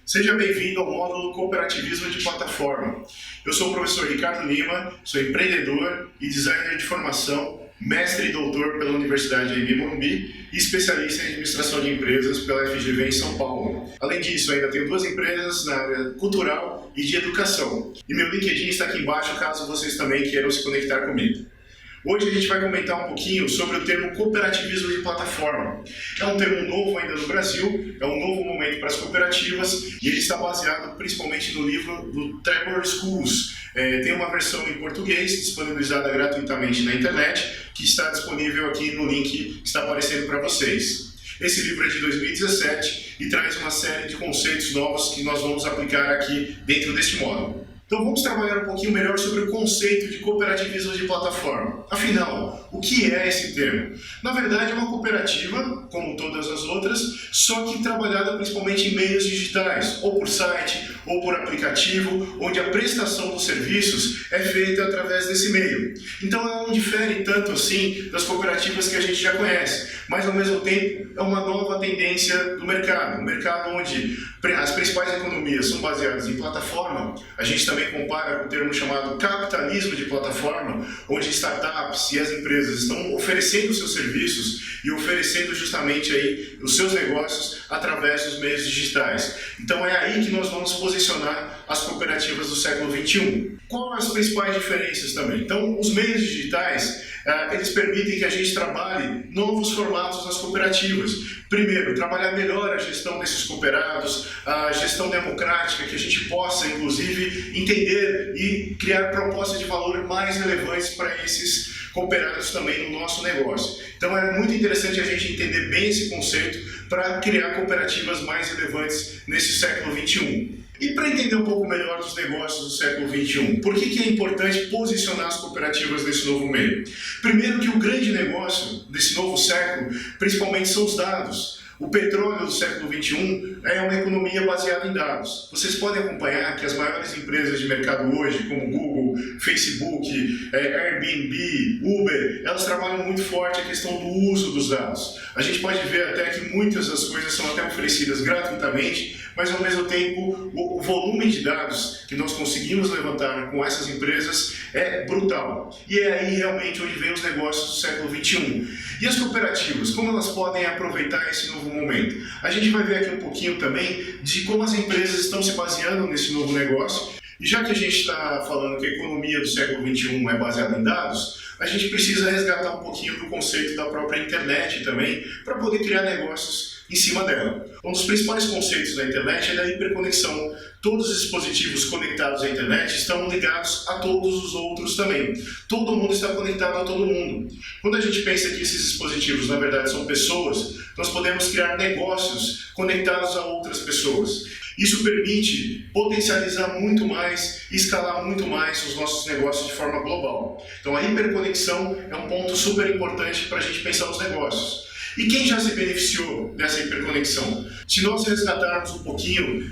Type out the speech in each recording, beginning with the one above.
Seja bem-vindo ao módulo Cooperativismo de Plataforma. Eu sou o professor Ricardo Lima, sou empreendedor e designer de formação, mestre e doutor pela Universidade AMB Morumbi e especialista em administração de empresas pela FGV em São Paulo. Além disso, ainda tenho 2 empresas na área cultural e de educação. E meu LinkedIn está aqui embaixo, caso vocês também queiram se conectar comigo. Hoje a gente vai comentar um pouquinho sobre o termo cooperativismo de plataforma. É um termo novo ainda no Brasil, é um novo momento para as cooperativas e ele está baseado principalmente no livro do Trevor Schools. Tem uma versão em português disponibilizada gratuitamente na internet que está disponível aqui no link que está aparecendo para vocês. Esse livro é de 2017 e traz uma série de conceitos novos que nós vamos aplicar aqui dentro deste módulo. Então vamos trabalhar um pouquinho melhor sobre o conceito de cooperativismo de plataforma. Afinal, o que é esse termo? Na verdade é uma cooperativa, como todas as outras, só que trabalhada principalmente em meios digitais, ou por site, ou por aplicativo, onde a prestação dos serviços é feita através desse meio. Então ela não difere tanto assim das cooperativas que a gente já conhece, mas ao mesmo tempo é uma nova tendência do mercado. Um mercado onde as principais economias são baseadas em plataforma. A gente também compara com o termo chamado capitalismo de plataforma, onde startups e as empresas estão oferecendo seus serviços e oferecendo justamente aí os seus negócios através dos meios digitais. Então é aí que nós vamos posicionar as cooperativas do século XXI. Quais as principais diferenças também? Então, os meios digitais, eles permitem que a gente trabalhe novos formatos nas cooperativas. Primeiro, trabalhar melhor a gestão desses cooperados, a gestão democrática, que a gente possa, inclusive, entender e criar propostas de valor mais relevantes para esses cooperados também no nosso negócio. Então é muito interessante a gente entender bem esse conceito para criar cooperativas mais relevantes nesse século XXI. E para entender um pouco melhor dos negócios do século XXI, por que é importante posicionar as cooperativas nesse novo meio? Primeiro que o grande negócio desse novo século, principalmente, são os dados. O petróleo do século XXI é uma economia baseada em dados. Vocês podem acompanhar que as maiores empresas de mercado hoje, como Google, Facebook, Airbnb, Uber, elas trabalham muito forte a questão do uso dos dados. A gente pode ver até que muitas das coisas são até oferecidas gratuitamente, mas ao mesmo tempo o volume de dados que nós conseguimos levantar com essas empresas é brutal. E é aí realmente onde vem os negócios do século XXI. E as cooperativas, como elas podem aproveitar esse novo momento? A gente vai ver aqui um pouquinho também de como as empresas estão se baseando nesse novo negócio. E já que a gente está falando que a economia do século XXI é baseada em dados, a gente precisa resgatar um pouquinho do conceito da própria internet também, para poder criar negócios em cima dela. Um dos principais conceitos da internet é da hiperconexão. Todos os dispositivos conectados à internet estão ligados a todos os outros também. Todo mundo está conectado a todo mundo. Quando a gente pensa que esses dispositivos, na verdade, são pessoas, nós podemos criar negócios conectados a outras pessoas. Isso permite potencializar muito mais e escalar muito mais os nossos negócios de forma global. Então a hiperconexão é um ponto super importante para a gente pensar os negócios. E quem já se beneficiou dessa hiperconexão? Se nós resgatarmos um pouquinho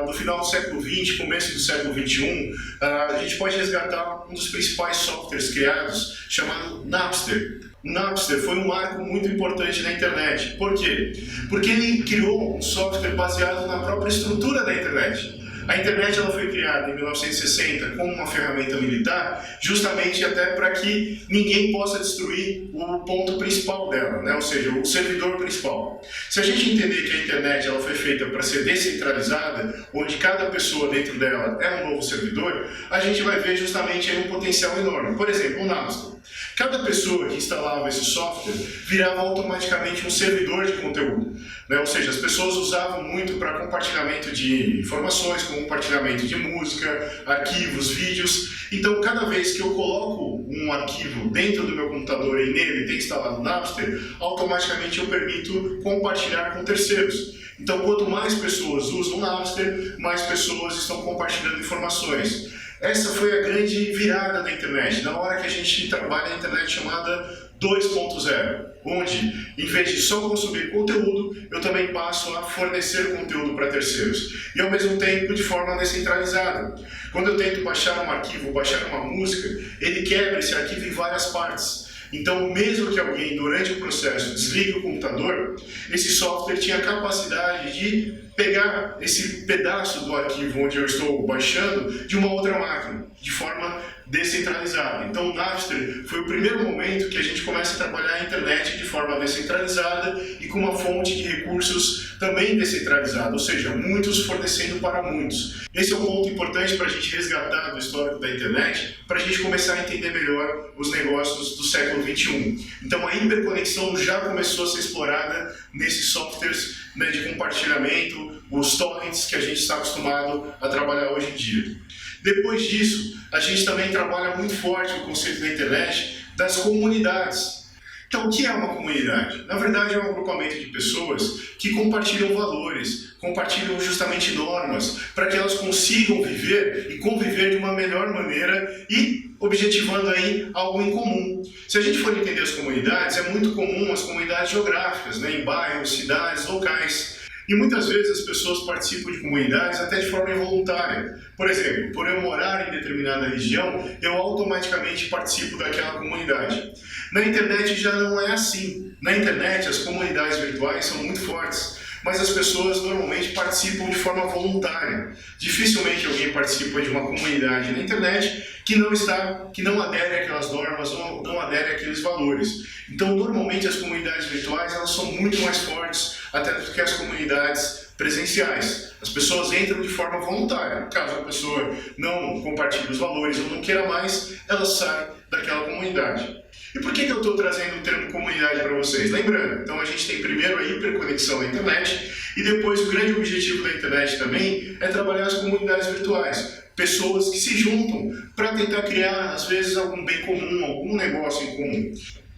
do final do século XX, começo do século XXI, a gente pode resgatar um dos principais softwares criados, chamado Napster. O Napster foi um marco muito importante na internet. Por quê? Porque ele criou um software baseado na própria estrutura da internet. A internet ela foi criada em 1960 como uma ferramenta militar, justamente até para que ninguém possa destruir o ponto principal dela, né? Ou seja, o servidor principal. Se a gente entender que a internet ela foi feita para ser descentralizada, onde cada pessoa dentro dela é um novo servidor, a gente vai ver justamente aí um potencial enorme. Por exemplo, o Napster. Cada pessoa que instalava esse software virava automaticamente um servidor de conteúdo, né? Ou seja, as pessoas usavam muito para compartilhamento de informações, compartilhamento de música, arquivos, vídeos. Então, cada vez que eu coloco um arquivo dentro do meu computador e nele tem instalado o Napster, automaticamente eu permito compartilhar com terceiros. Então, quanto mais pessoas usam o Napster, mais pessoas estão compartilhando informações. Essa foi a grande virada da internet, na hora que a gente trabalha a internet chamada 2.0, onde, em vez de só consumir conteúdo, eu também passo a fornecer conteúdo para terceiros. E, ao mesmo tempo, de forma descentralizada. Quando eu tento baixar um arquivo, baixar uma música, ele quebra esse arquivo em várias partes. Então, mesmo que alguém, durante o processo, desligue o computador, esse software tinha a capacidade de pegar esse pedaço do arquivo onde eu estou baixando de uma outra máquina, de forma descentralizada. Então o Napster foi o primeiro momento que a gente começa a trabalhar a internet de forma descentralizada e com uma fonte de recursos também descentralizada, ou seja, muitos fornecendo para muitos. Esse é um ponto importante para a gente resgatar do histórico da internet, para a gente começar a entender melhor os negócios do século XXI. Então a hiperconexão já começou a ser explorada nesses softwares, né, de compartilhamento, os torrents que a gente está acostumado a trabalhar hoje em dia. Depois disso, a gente também trabalha muito forte o conceito da internet das comunidades. Então, o que é uma comunidade? Na verdade, é um agrupamento de pessoas que compartilham valores, compartilham justamente normas, para que elas consigam viver e conviver de uma melhor maneira e objetivando aí algo em comum. Se a gente for entender as comunidades, é muito comum as comunidades geográficas, né, em bairros, cidades, locais. E muitas vezes as pessoas participam de comunidades até de forma involuntária. Por exemplo, por eu morar em determinada região, eu automaticamente participo daquela comunidade. Na internet já não é assim. Na internet as comunidades virtuais são muito fortes, mas as pessoas normalmente participam de forma voluntária. Dificilmente alguém participa de uma comunidade na internet que não adere àquelas normas ou não adere àqueles valores. Então, normalmente as comunidades virtuais elas são muito mais fortes até do que as comunidades presenciais. As pessoas entram de forma voluntária. Caso a pessoa não compartilhe os valores ou não queira mais, ela sai daquela comunidade. E por que eu estou trazendo o termo comunidade para vocês? Lembrando, então a gente tem primeiro a hiperconexão na internet e depois o grande objetivo da internet também é trabalhar as comunidades virtuais. Pessoas que se juntam para tentar criar, às vezes, algum bem comum, algum negócio em comum.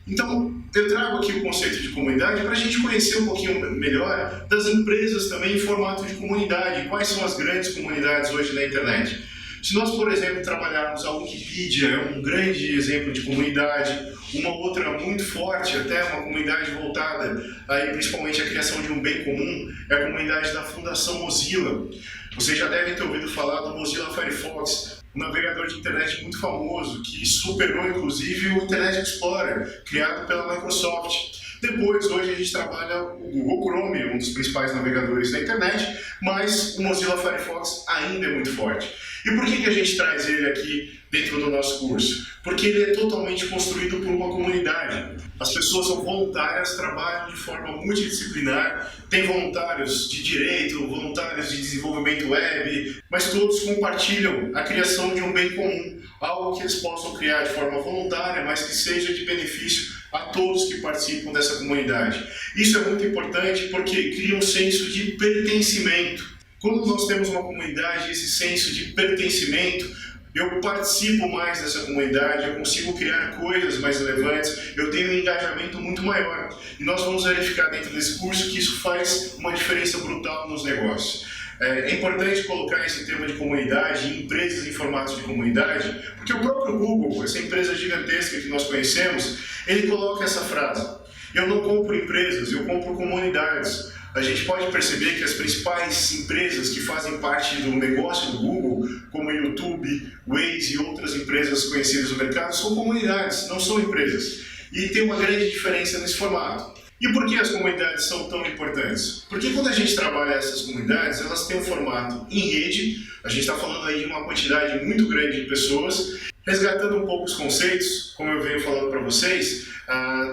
Então, eu trago aqui o conceito de comunidade para a gente conhecer um pouquinho melhor das empresas também em formato de comunidade. Quais são as grandes comunidades hoje na internet? Se nós, por exemplo, trabalharmos a Wikipedia, é um grande exemplo de comunidade. Uma outra muito forte, até uma comunidade voltada aí, principalmente à criação de um bem comum, é a comunidade da Fundação Mozilla. Vocês já devem ter ouvido falar do Mozilla Firefox, um navegador de internet muito famoso, que superou inclusive o Internet Explorer, criado pela Microsoft. Depois, hoje a gente trabalha o Google Chrome, um dos principais navegadores da internet, mas o Mozilla Firefox ainda é muito forte. E por que a gente traz ele aqui dentro do nosso curso? Porque ele é totalmente construído por uma comunidade. As pessoas são voluntárias, trabalham de forma multidisciplinar, tem voluntários de direito, voluntários de desenvolvimento web, mas todos compartilham a criação de um bem comum, algo que eles possam criar de forma voluntária, mas que seja de benefício a todos que participam dessa comunidade. Isso é muito importante porque cria um senso de pertencimento. Quando nós temos uma comunidade, esse senso de pertencimento, eu participo mais dessa comunidade, eu consigo criar coisas mais relevantes, eu tenho um engajamento muito maior. E nós vamos verificar dentro desse curso que isso faz uma diferença brutal nos negócios. É importante colocar esse tema de comunidade e empresas em formatos de comunidade, porque o próprio Google, essa empresa gigantesca que nós conhecemos, ele coloca essa frase: eu não compro empresas, eu compro comunidades. A gente pode perceber que as principais empresas que fazem parte do negócio do Google, como YouTube, Waze e outras empresas conhecidas no mercado, são comunidades, não são empresas. E tem uma grande diferença nesse formato. E por que as comunidades são tão importantes? Porque quando a gente trabalha essas comunidades, elas têm um formato em rede, a gente está falando aí de uma quantidade muito grande de pessoas. Resgatando um pouco os conceitos, como eu venho falando para vocês,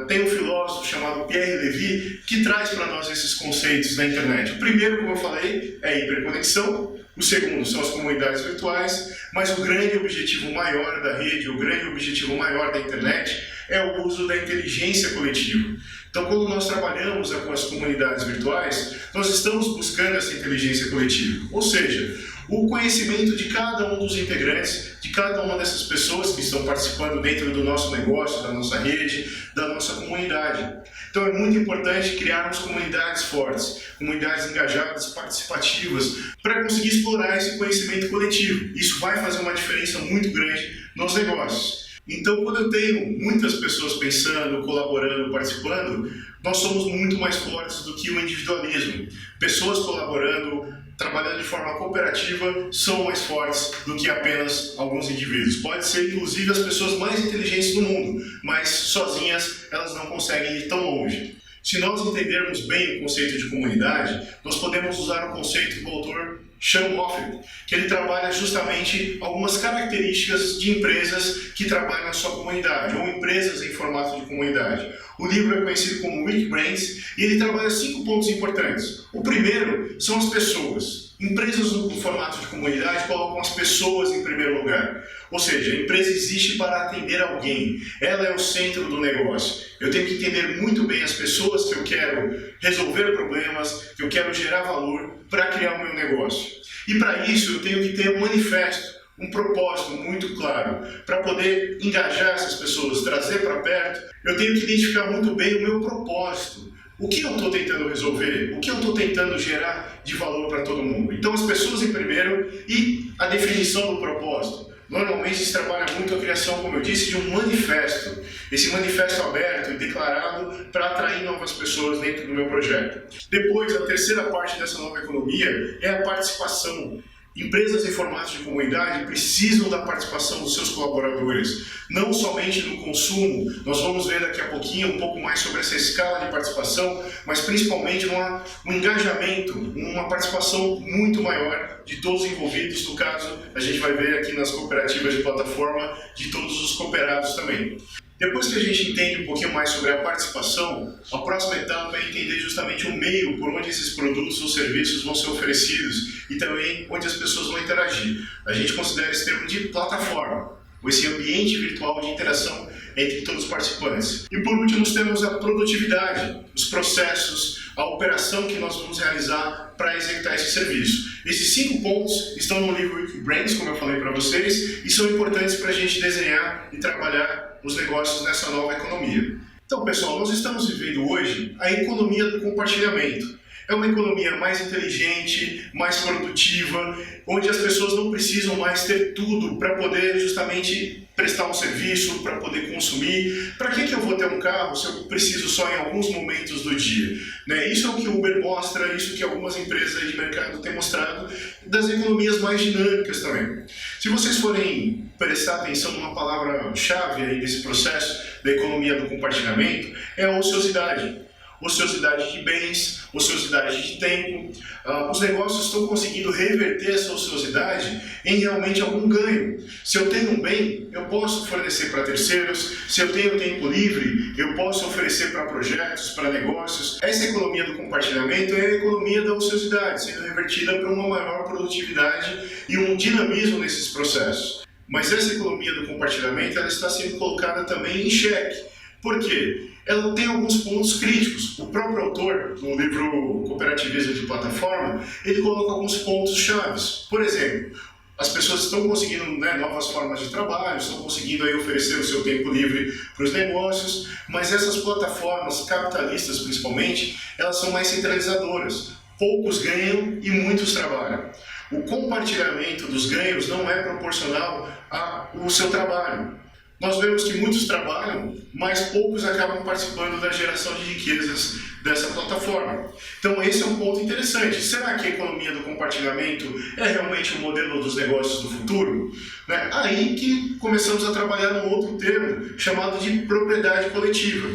tem um filósofo chamado Pierre Levy que traz para nós esses conceitos na internet. O primeiro, como eu falei, é a hiperconexão. O segundo são as comunidades virtuais, mas o grande objetivo maior da rede, o grande objetivo maior da internet é o uso da inteligência coletiva. Então, quando nós trabalhamos com as comunidades virtuais, nós estamos buscando essa inteligência coletiva, ou seja, o conhecimento de cada um dos integrantes, de cada uma dessas pessoas que estão participando dentro do nosso negócio, da nossa rede, da nossa comunidade. Então é muito importante criarmos comunidades fortes, comunidades engajadas, participativas, para conseguir explorar esse conhecimento coletivo. Isso vai fazer uma diferença muito grande nos negócios. Então, quando eu tenho muitas pessoas pensando, colaborando, participando, nós somos muito mais fortes do que o individualismo. Pessoas colaborando, trabalhando de forma cooperativa, são mais fortes do que apenas alguns indivíduos. Pode ser, inclusive, as pessoas mais inteligentes do mundo, mas sozinhas elas não conseguem ir tão longe. Se nós entendermos bem o conceito de comunidade, nós podemos usar o conceito do autor Sean Moffett, que ele trabalha justamente algumas características de empresas que trabalham na sua comunidade, ou empresas em formato de comunidade. O livro é conhecido como Wikibranch e ele trabalha 5 pontos importantes. O primeiro são as pessoas. Empresas no formato de comunidade colocam as pessoas em primeiro lugar. Ou seja, a empresa existe para atender alguém. Ela é o centro do negócio. Eu tenho que entender muito bem as pessoas que eu quero resolver problemas, que eu quero gerar valor para criar o meu negócio. E para isso eu tenho que ter um manifesto, um propósito muito claro. Para poder engajar essas pessoas, trazer para perto, eu tenho que identificar muito bem o meu propósito. O que eu estou tentando resolver? O que eu estou tentando gerar de valor para todo mundo? Então, as pessoas em primeiro e a definição do propósito. Normalmente se trabalha muito a criação, como eu disse, de um manifesto. Esse manifesto aberto e declarado para atrair novas pessoas dentro do meu projeto. Depois, a terceira parte dessa nova economia é a participação. Empresas em formato de comunidade precisam da participação dos seus colaboradores, não somente no consumo. Nós vamos ver daqui a pouquinho um pouco mais sobre essa escala de participação, mas principalmente um engajamento, uma participação muito maior de todos os envolvidos. No caso, a gente vai ver aqui nas cooperativas de plataforma, de todos os cooperados também. Depois que a gente entende um pouquinho mais sobre a participação, a próxima etapa é entender justamente o meio por onde esses produtos ou serviços vão ser oferecidos e também onde as pessoas vão interagir. A gente considera esse termo de plataforma, ou esse ambiente virtual de interação entre todos os participantes. E por último, nós temos a produtividade, os processos, a operação que nós vamos realizar para executar esse serviço. Esses 5 pontos estão no livro Wikibranch, como eu falei para vocês, e são importantes para a gente desenhar e trabalhar os negócios nessa nova economia. Então, pessoal, nós estamos vivendo hoje a economia do compartilhamento. É uma economia mais inteligente, mais produtiva, onde as pessoas não precisam mais ter tudo para poder justamente prestar um serviço, para poder consumir. Para que eu vou ter um carro se eu preciso só em alguns momentos do dia? Né? Isso é o que o Uber mostra, isso que algumas empresas de mercado têm mostrado, das economias mais dinâmicas também. Se vocês forem prestar atenção numa palavra-chave aí desse processo da economia do compartilhamento, é a ociosidade. Ociosidade de bens, ociosidade de tempo. Os negócios estão conseguindo reverter essa ociosidade em realmente algum ganho. Se eu tenho um bem, eu posso fornecer para terceiros. Se eu tenho tempo livre, eu posso oferecer para projetos, para negócios. Essa economia do compartilhamento é a economia da ociosidade, sendo revertida para uma maior produtividade e um dinamismo nesses processos. Mas essa economia do compartilhamento ela está sendo colocada também em xeque. Por quê? Ela tem alguns pontos críticos. O próprio autor, no livro Cooperativismo de Plataforma, ele coloca alguns pontos chaves. Por exemplo, as pessoas estão conseguindo novas formas de trabalho, estão conseguindo aí oferecer o seu tempo livre para os negócios, mas essas plataformas capitalistas, principalmente, elas são mais centralizadoras. Poucos ganham e muitos trabalham. O compartilhamento dos ganhos não é proporcional ao seu trabalho. Nós vemos que muitos trabalham, mas poucos acabam participando da geração de riquezas dessa plataforma. Então esse é um ponto interessante. Será que a economia do compartilhamento é realmente o modelo dos negócios do futuro? Aí que começamos a trabalhar num outro termo, chamado de propriedade coletiva.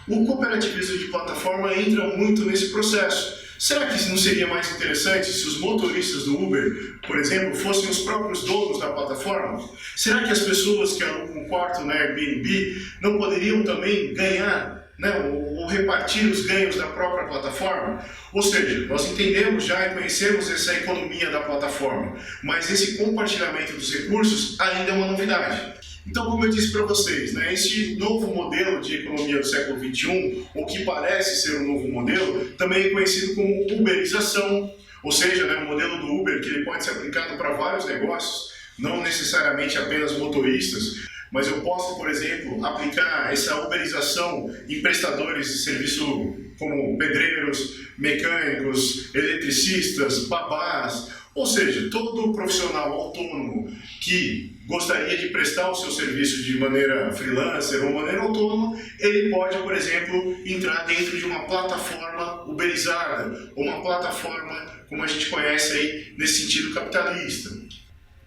O cooperativismo de plataforma entra muito nesse processo. Será que não seria mais interessante se os motoristas do Uber, por exemplo, fossem os próprios donos da plataforma? Será que as pessoas que alugam um quarto na Airbnb não poderiam também ganhar, ou repartir os ganhos da própria plataforma? Ou seja, nós entendemos já e conhecemos essa economia da plataforma, mas esse compartilhamento dos recursos ainda é uma novidade. Então, como eu disse para vocês, esse novo modelo de economia do século XXI, ou que parece ser um novo modelo, também é conhecido como uberização, ou seja, o modelo do Uber, que ele pode ser aplicado para vários negócios, não necessariamente apenas motoristas, mas eu posso, por exemplo, aplicar essa uberização em prestadores de serviço como pedreiros, mecânicos, eletricistas, babás, ou seja, todo profissional autônomo que gostaria de prestar o seu serviço de maneira freelancer ou maneira autônoma, ele pode, por exemplo, entrar dentro de uma plataforma uberizada, ou uma plataforma como a gente conhece aí nesse sentido capitalista.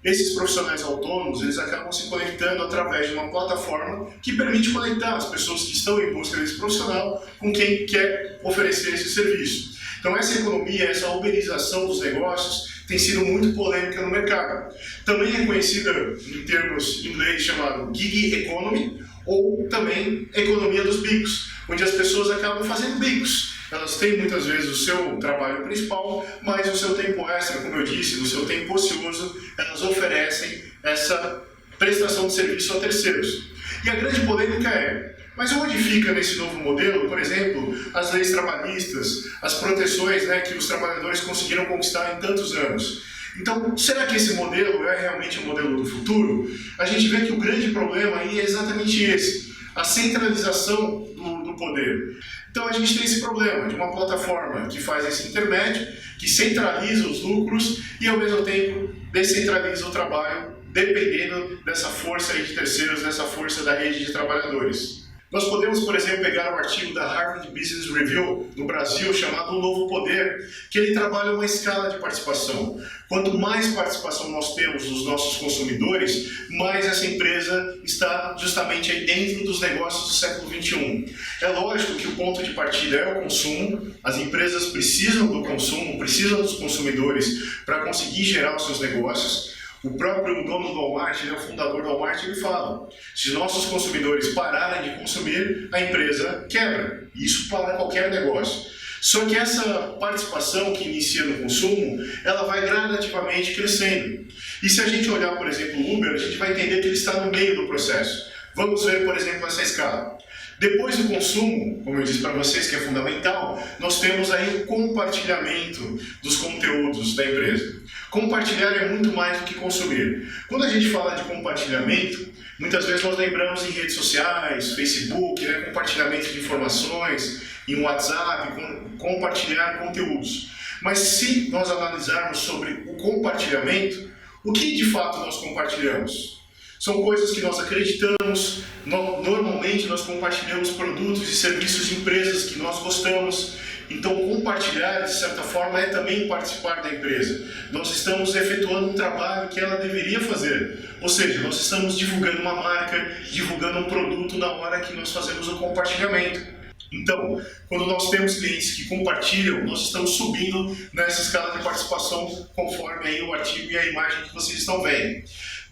Esses profissionais autônomos, eles acabam se conectando através de uma plataforma que permite conectar as pessoas que estão em busca desse profissional com quem quer oferecer esse serviço. Então essa economia, essa uberização dos negócios tem sido muito polêmica no mercado. Também é conhecida em termos em inglês chamado gig economy, ou também economia dos bicos, onde as pessoas acabam fazendo bicos. Elas têm muitas vezes o seu trabalho principal, mas o seu tempo extra, como eu disse, o seu tempo ocioso, elas oferecem essa prestação de serviço a terceiros. E a grande polêmica é, mas onde fica nesse novo modelo, por exemplo, as leis trabalhistas, as proteções que os trabalhadores conseguiram conquistar em tantos anos? Então, será que esse modelo é realmente o modelo do futuro? A gente vê que o grande problema aí é exatamente esse, a centralização do poder. Então a gente tem esse problema de uma plataforma que faz esse intermédio, que centraliza os lucros e ao mesmo tempo descentraliza o trabalho, dependendo dessa força aí de terceiros, dessa força da rede de trabalhadores. Nós podemos, por exemplo, pegar um artigo da Harvard Business Review no Brasil chamado O Novo Poder, que ele trabalha uma escala de participação. Quanto mais participação nós temos dos nossos consumidores, mais essa empresa está justamente aí dentro dos negócios do século XXI. É lógico que o ponto de partida é o consumo, as empresas precisam do consumo, precisam dos consumidores para conseguir gerar os seus negócios. O próprio dono do Walmart, o fundador do Walmart, ele fala: se nossos consumidores pararem de consumir, a empresa quebra. Isso para qualquer negócio. Só que essa participação que inicia no consumo, ela vai gradativamente crescendo. E se a gente olhar, por exemplo, o Uber, a gente vai entender que ele está no meio do processo. Vamos ver, por exemplo, essa escala. Depois do consumo, como eu disse para vocês que é fundamental, nós temos aí o compartilhamento dos conteúdos da empresa. Compartilhar é muito mais do que consumir. Quando a gente fala de compartilhamento, muitas vezes nós lembramos em redes sociais, Facebook, compartilhamento de informações, em WhatsApp, compartilhar conteúdos. Mas se nós analisarmos sobre o compartilhamento, o que de fato nós compartilhamos? São coisas que nós acreditamos, normalmente nós compartilhamos produtos e serviços de empresas que nós gostamos. Então compartilhar, de certa forma, é também participar da empresa. Nós estamos efetuando um trabalho que ela deveria fazer. Ou seja, nós estamos divulgando uma marca, divulgando um produto na hora que nós fazemos o compartilhamento. Então, quando nós temos clientes que compartilham, nós estamos subindo nessa escala de participação conforme aí o artigo e a imagem que vocês estão vendo.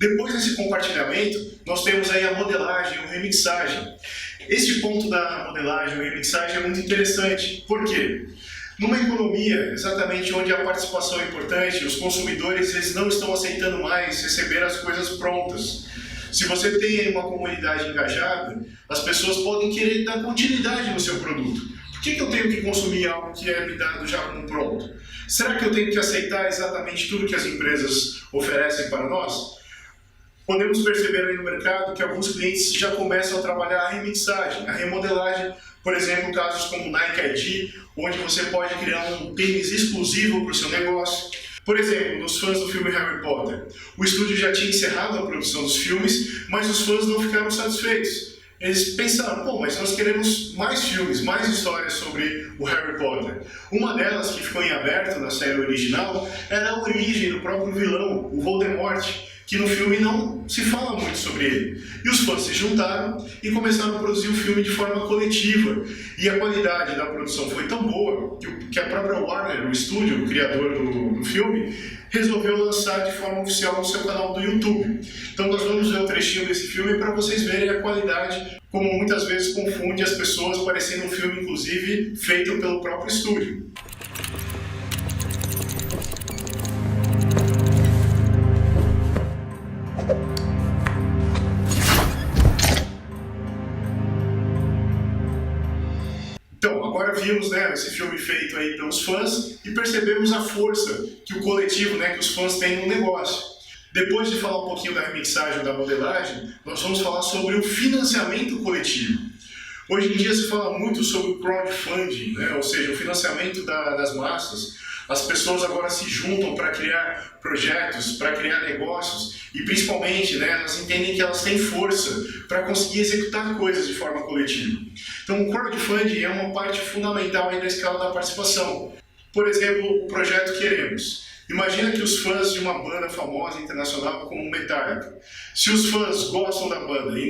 Depois desse compartilhamento, nós temos aí a modelagem, a remixagem. Este ponto da modelagem, a remixagem é muito interessante. Por quê? Numa economia exatamente onde a participação é importante, os consumidores eles não estão aceitando mais receber as coisas prontas. Se você tem uma comunidade engajada, as pessoas podem querer dar continuidade no seu produto. Por que eu tenho que consumir algo que é me dado já como pronto? Será que eu tenho que aceitar exatamente tudo que as empresas oferecem para nós? Podemos perceber aí no mercado que alguns clientes já começam a trabalhar a remixagem, a remodelagem. Por exemplo, casos como Nike ID, onde você pode criar um tênis exclusivo para o seu negócio. Por exemplo, nos fãs do filme Harry Potter, o estúdio já tinha encerrado a produção dos filmes, mas os fãs não ficaram satisfeitos. Eles pensaram, mas nós queremos mais filmes, mais histórias sobre o Harry Potter. Uma delas, que ficou em aberto na série original, era a origem do próprio vilão, o Voldemort, que no filme não se fala muito sobre ele. E os fãs se juntaram e começaram a produzir o filme de forma coletiva. E a qualidade da produção foi tão boa que a própria Warner, o estúdio, o criador do filme, resolveu lançar de forma oficial no seu canal do YouTube. Então nós vamos ver um trechinho desse filme para vocês verem a qualidade, como muitas vezes confunde as pessoas, parecendo um filme, inclusive, feito pelo próprio estúdio. Então, agora vimos esse filme feito aí pelos fãs e percebemos a força que o coletivo, que os fãs têm no negócio. Depois de falar um pouquinho da remixagem, da modelagem, nós vamos falar sobre o financiamento coletivo. Hoje em dia se fala muito sobre o crowdfunding, ou seja, o financiamento das massas. As pessoas agora se juntam para criar projetos, para criar negócios e principalmente elas entendem que elas têm força para conseguir executar coisas de forma coletiva. Então o crowdfunding é uma parte fundamental aí na escala da participação. Por exemplo, o projeto Queremos. Imagina que os fãs de uma banda famosa internacional como Metallica, se os fãs gostam da banda e,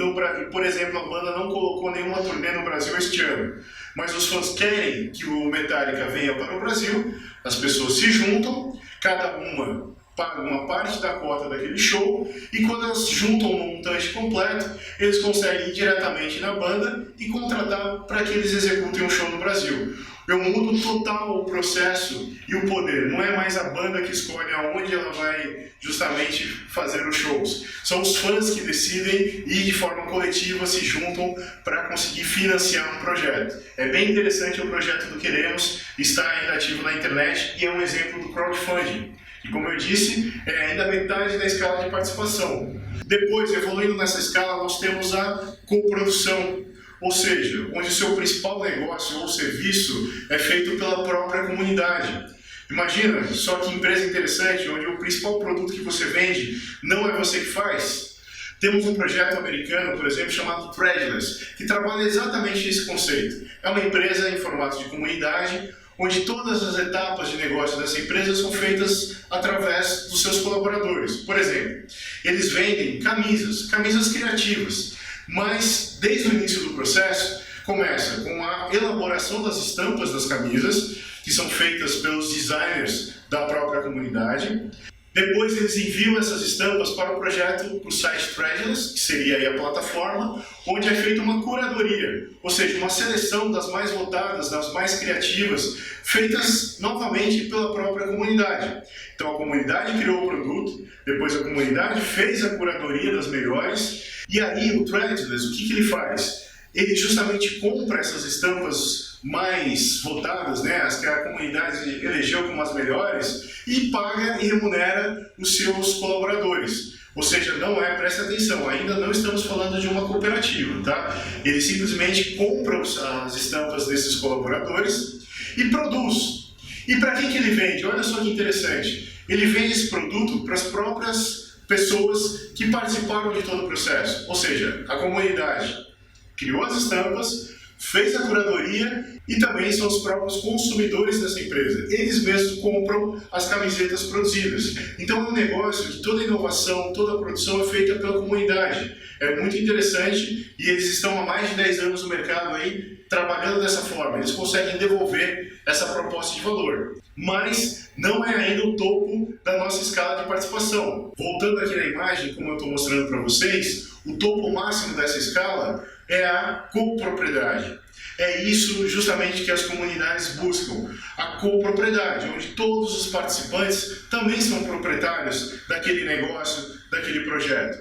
por exemplo, a banda não colocou nenhuma turnê no Brasil este ano, mas os fãs querem que o Metallica venha para o Brasil, as pessoas se juntam, cada uma paga uma parte da cota daquele show, e quando elas juntam um montante completo, eles conseguem ir diretamente na banda e contratar para que eles executem um show no Brasil. Eu mudo total o processo e o poder. Não é mais a banda que escolhe aonde ela vai justamente fazer os shows. São os fãs que decidem e de forma coletiva se juntam para conseguir financiar um projeto. É bem interessante o projeto do Queremos, está ainda ativo na internet e é um exemplo do crowdfunding. E como eu disse, é ainda metade da escala de participação. Depois, evoluindo nessa escala, nós temos a coprodução, ou seja, onde o seu principal negócio ou serviço é feito pela própria comunidade. Imagina, só que empresa interessante, onde o principal produto que você vende não é você que faz. Temos um projeto americano, por exemplo, chamado Threadless, que trabalha exatamente esse conceito. É uma empresa em formato de comunidade, onde todas as etapas de negócio dessa empresa são feitas através dos seus colaboradores. Por exemplo, eles vendem camisas criativas, mas desde o início do processo começa com a elaboração das estampas das camisas, que são feitas pelos designers da própria comunidade. Depois eles enviam essas estampas para o projeto, para o site Threadless, que seria aí a plataforma, onde é feita uma curadoria, ou seja, uma seleção das mais votadas, das mais criativas, feitas novamente pela própria comunidade. Então a comunidade criou o produto, depois a comunidade fez a curadoria das melhores, e aí o Threadless, o que ele faz? Ele justamente compra essas estampas mais votadas, né, as que a comunidade elegeu como as melhores, e paga e remunera os seus colaboradores. Ou seja, presta atenção, ainda não estamos falando de uma cooperativa, tá? Ele simplesmente compra as estampas desses colaboradores e produz. E para quem que ele vende? Olha só que interessante. Ele vende esse produto para as próprias pessoas que participaram de todo o processo. Ou seja, a comunidade criou as estampas, fez a curadoria e também são os próprios consumidores dessa empresa. Eles mesmos compram as camisetas produzidas. Então é um negócio que toda inovação, toda a produção é feita pela comunidade. É muito interessante e eles estão há mais de 10 anos no mercado aí trabalhando dessa forma. Eles conseguem devolver essa proposta de valor. Mas não é ainda o topo da nossa escala de participação. Voltando aqui na imagem, como eu estou mostrando para vocês, o topo máximo dessa escala é a copropriedade. É isso justamente que as comunidades buscam, a copropriedade, onde todos os participantes também são proprietários daquele negócio, daquele projeto.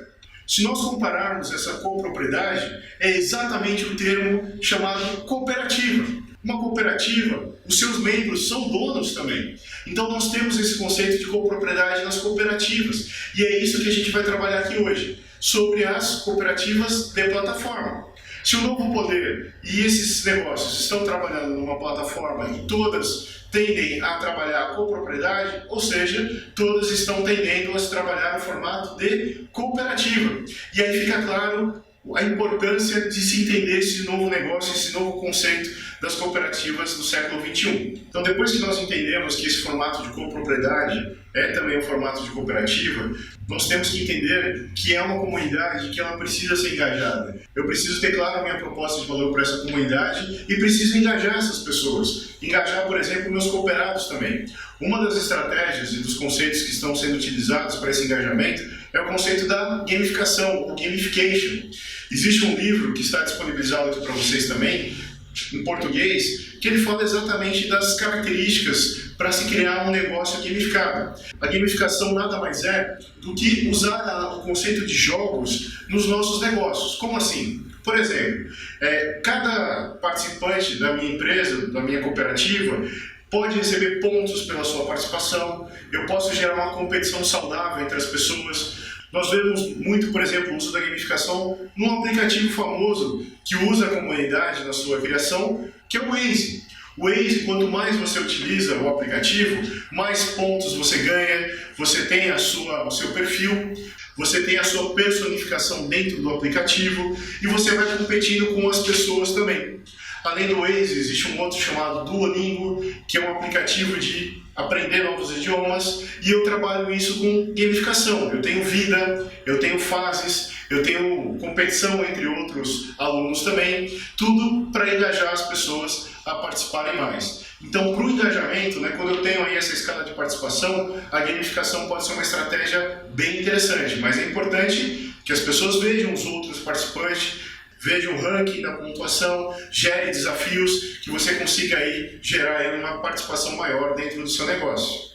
Se nós compararmos essa copropriedade, é exatamente o termo chamado cooperativa. Uma cooperativa, os seus membros são donos também. Então nós temos esse conceito de copropriedade nas cooperativas. E é isso que a gente vai trabalhar aqui hoje, sobre as cooperativas de plataforma. Se o Novo Poder e esses negócios estão trabalhando numa plataforma e todas tendem a trabalhar a copropriedade, ou seja, todas estão tendendo a se trabalhar no formato de cooperativa. E aí fica claro a importância de se entender esse novo negócio, esse novo conceito das cooperativas do século XXI. Então, depois que nós entendemos que esse formato de copropriedade é também um formato de cooperativa, nós temos que entender que é uma comunidade que ela precisa ser engajada. Eu preciso ter claro a minha proposta de valor para essa comunidade e preciso engajar essas pessoas. Engajar, por exemplo, meus cooperados também. Uma das estratégias e dos conceitos que estão sendo utilizados para esse engajamento é o conceito da gamificação, ou gamification. Existe um livro que está disponibilizado aqui para vocês também, em português, que ele fala exatamente das características para se criar um negócio gamificado. A gamificação nada mais é do que usar o conceito de jogos nos nossos negócios. Como assim? Por exemplo, cada participante da minha empresa, da minha cooperativa, pode receber pontos pela sua participação, eu posso gerar uma competição saudável entre as pessoas. Nós vemos muito, por exemplo, o uso da gamificação num aplicativo famoso que usa a comunidade na sua criação, que é o Waze. O Waze, quanto mais você utiliza o aplicativo, mais pontos você ganha, você tem o seu perfil, você tem a sua personificação dentro do aplicativo e você vai competindo com as pessoas também. Além do Waze, existe um outro chamado Duolingo, que é um aplicativo de aprender novos idiomas, e eu trabalho isso com gamificação. Eu tenho vida, eu tenho fases, eu tenho competição entre outros alunos também, tudo para engajar as pessoas a participarem mais. Então, para o engajamento, quando eu tenho aí essa escala de participação, a gamificação pode ser uma estratégia bem interessante, mas é importante que as pessoas vejam os outros participantes, vejam o ranking da pontuação, gere desafios, que você consiga aí gerar aí uma participação maior dentro do seu negócio.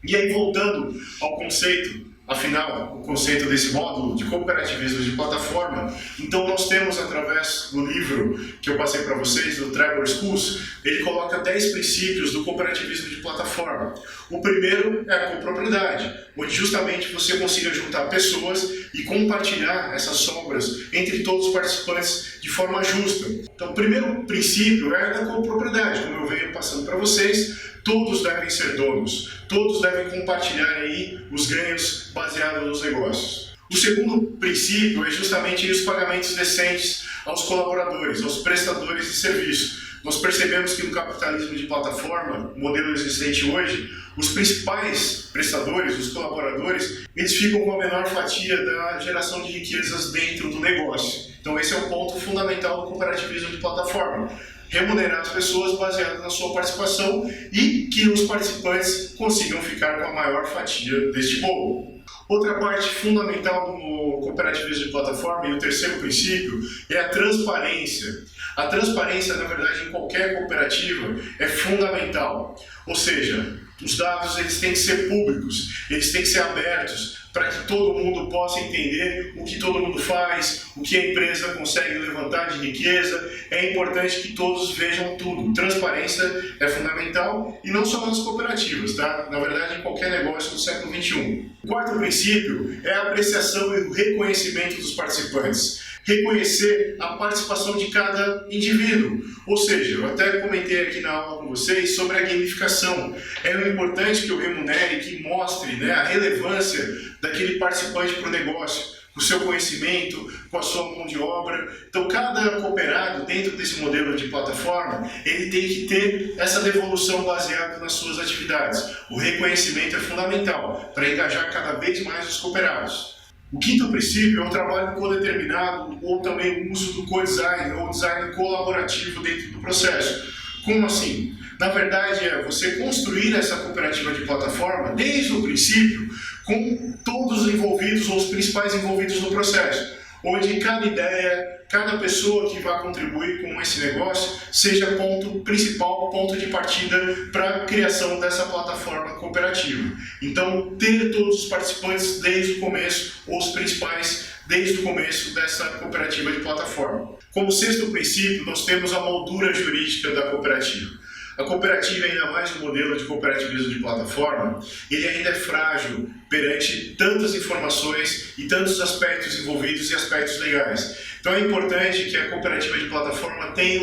E aí, voltando ao conceito, afinal, o conceito desse módulo de cooperativismo de plataforma, então nós temos, através do livro que eu passei para vocês, do Trevor Schools, ele coloca 10 princípios do cooperativismo de plataforma. O primeiro é a copropriedade, onde justamente você consiga juntar pessoas e compartilhar essas sobras entre todos os participantes de forma justa. Então, o primeiro princípio é a da copropriedade, como eu venho passando para vocês. Todos devem ser donos, todos devem compartilhar aí os ganhos baseados nos negócios. O segundo princípio é justamente os pagamentos decentes aos colaboradores, aos prestadores de serviço. Nós percebemos que no capitalismo de plataforma, modelo existente hoje, os principais prestadores, os colaboradores, eles ficam com a menor fatia da geração de riquezas dentro do negócio. Então esse é o ponto fundamental do cooperativismo de plataforma. Remunerar as pessoas baseado na sua participação e que os participantes consigam ficar com a maior fatia deste bolo. Outra parte fundamental do cooperativismo de plataforma, e o terceiro princípio, é a transparência. A transparência, na verdade, em qualquer cooperativa é fundamental. Ou seja, os dados eles têm que ser públicos, eles têm que ser abertos, para que todo mundo possa entender o que todo mundo faz, o que a empresa consegue levantar de riqueza. É importante que todos vejam tudo. Transparência é fundamental, e não só nas cooperativas, tá? Na verdade, em qualquer negócio do século XXI. O quarto princípio é a apreciação e o reconhecimento dos participantes. Reconhecer a participação de cada indivíduo. Ou seja, eu até comentei aqui na aula com vocês sobre a gamificação. É importante que eu remunere, que mostre a relevância daquele participante para o negócio, com o seu conhecimento, com a sua mão de obra. Então, cada cooperado dentro desse modelo de plataforma, ele tem que ter essa devolução baseada nas suas atividades. O reconhecimento é fundamental para engajar cada vez mais os cooperados. O quinto princípio é o trabalho codeterminado ou também o uso do co-design ou design colaborativo dentro do processo. Como assim? Na verdade, é você construir essa cooperativa de plataforma desde o princípio com todos os envolvidos ou os principais envolvidos no processo, onde cada ideia, cada pessoa que vai contribuir com esse negócio seja ponto principal, ponto de partida para a criação dessa plataforma cooperativa. Então, ter todos os participantes desde o começo, ou os principais desde o começo dessa cooperativa de plataforma. Como sexto princípio, nós temos a moldura jurídica da cooperativa. A cooperativa, ainda mais o modelo de cooperativismo de plataforma, ele ainda é frágil perante tantas informações e tantos aspectos envolvidos e aspectos legais. Então é importante que a cooperativa de plataforma tenha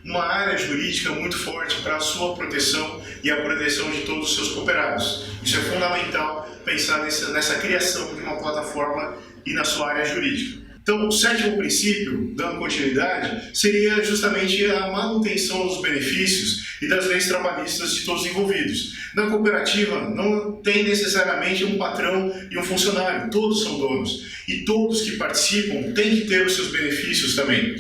uma área jurídica muito forte para a sua proteção e a proteção de todos os seus cooperados. Isso é fundamental pensar nessa criação de uma plataforma e na sua área jurídica. Então, o sétimo princípio, dando continuidade, seria justamente a manutenção dos benefícios e das leis trabalhistas de todos os envolvidos. Na cooperativa, não tem necessariamente um patrão e um funcionário, todos são donos. E todos que participam têm que ter os seus benefícios também,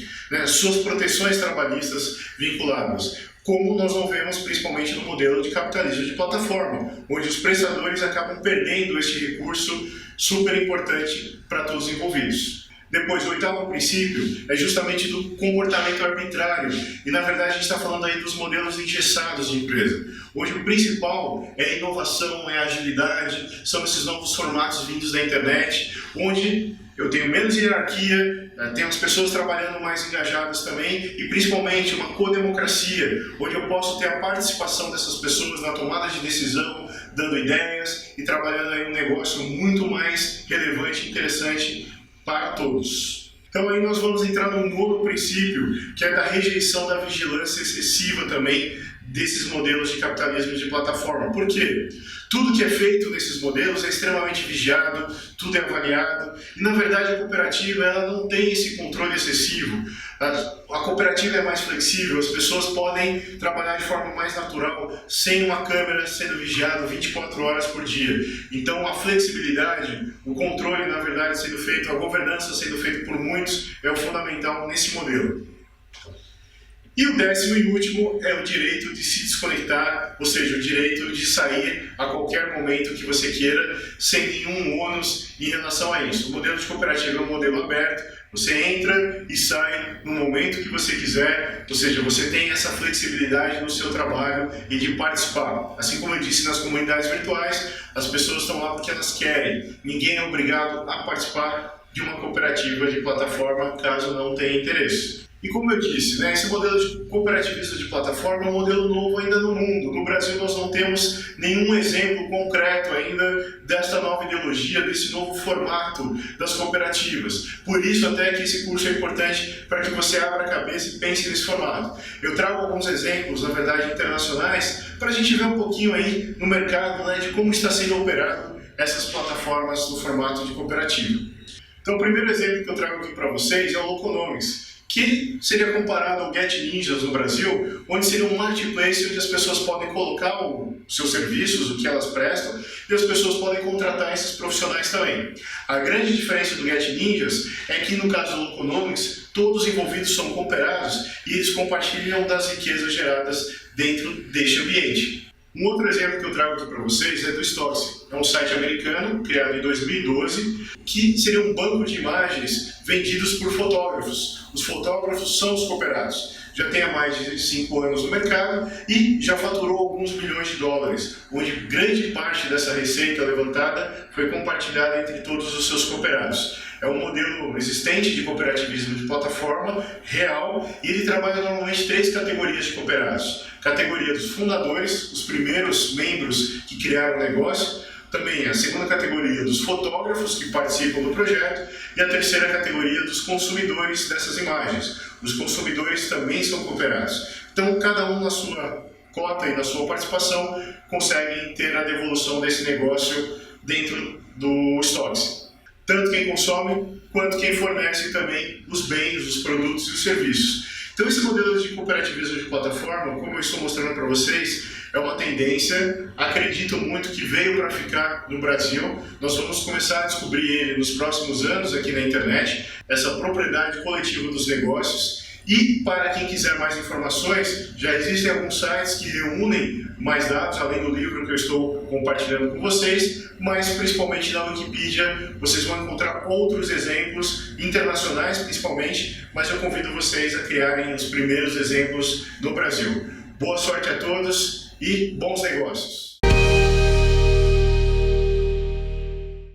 suas proteções trabalhistas vinculadas, como nós não vemos principalmente no modelo de capitalismo de plataforma, onde os prestadores acabam perdendo este recurso super importante para todos os envolvidos. Depois, o oitavo princípio é justamente do comportamento arbitrário. E, na verdade, a gente está falando aí dos modelos engessados de empresa, onde o principal é a inovação, é a agilidade, são esses novos formatos vindos da internet, onde eu tenho menos hierarquia, tenho as pessoas trabalhando mais engajadas também e, principalmente, uma codemocracia, onde eu posso ter a participação dessas pessoas na tomada de decisão, dando ideias e trabalhando aí um negócio muito mais relevante e interessante para todos. Então aí nós vamos entrar num novo princípio, que é da rejeição da vigilância excessiva também desses modelos de capitalismo de plataforma. Por quê? Tudo que é feito nesses modelos é extremamente vigiado, tudo é avaliado, e na verdade a cooperativa ela não tem esse controle excessivo. A cooperativa é mais flexível, as pessoas podem trabalhar de forma mais natural, sem uma câmera sendo vigiado 24 horas por dia. Então a flexibilidade, o controle na verdade sendo feito, a governança sendo feita por muitos é o fundamental nesse modelo. E o 10º e último é o direito de se desconectar, ou seja, o direito de sair a qualquer momento que você queira, sem nenhum ônus em relação a isso. O modelo de cooperativa é um modelo aberto, você entra e sai no momento que você quiser, ou seja, você tem essa flexibilidade no seu trabalho e de participar. Assim como eu disse nas comunidades virtuais, as pessoas estão lá porque elas querem, ninguém é obrigado a participar de uma cooperativa de plataforma caso não tenha interesse. E como eu disse, esse modelo de cooperativismo de plataforma é um modelo novo ainda no mundo. No Brasil nós não temos nenhum exemplo concreto ainda desta nova ideologia, desse novo formato das cooperativas. Por isso até que esse curso é importante para que você abra a cabeça e pense nesse formato. Eu trago alguns exemplos, na verdade, internacionais, para a gente ver um pouquinho aí no mercado de como está sendo operado essas plataformas no formato de cooperativa. Então o primeiro exemplo que eu trago aqui para vocês é o Loconomics, que seria comparado ao Get Ninjas no Brasil, onde seria um marketplace onde as pessoas podem colocar os seus serviços, o que elas prestam, e as pessoas podem contratar esses profissionais também. A grande diferença do Get Ninjas é que, no caso do Loconomics, todos os envolvidos são cooperados e eles compartilham das riquezas geradas dentro deste ambiente. Um outro exemplo que eu trago aqui para vocês é do Stocksy. É um site americano, criado em 2012, que seria um banco de imagens vendidos por fotógrafos. Os fotógrafos são os cooperados. Já tem há mais de 5 anos no mercado e já faturou alguns milhões de dólares, onde grande parte dessa receita levantada foi compartilhada entre todos os seus cooperados. É um modelo existente de cooperativismo de plataforma real e ele trabalha normalmente 3 categorias de cooperados. Categoria dos fundadores, os primeiros membros que criaram o negócio, também a segunda categoria dos fotógrafos que participam do projeto e a terceira categoria dos consumidores dessas imagens. Os consumidores também são cooperados. Então, cada um na sua cota e na sua participação conseguem ter a devolução desse negócio dentro do Stocksy. Tanto quem consome quanto quem fornece também os bens, os produtos e os serviços. Então esse modelo de cooperativismo de plataforma, como eu estou mostrando para vocês, é uma tendência, acredito muito que veio para ficar no Brasil. Nós vamos começar a descobrir ele nos próximos anos aqui na internet, essa propriedade coletiva dos negócios. E para quem quiser mais informações, já existem alguns sites que reúnem mais dados, além do livro que eu estou compartilhando com vocês, mas principalmente na Wikipedia vocês vão encontrar outros exemplos internacionais principalmente, mas eu convido vocês a criarem os primeiros exemplos no Brasil. Boa sorte a todos e bons negócios!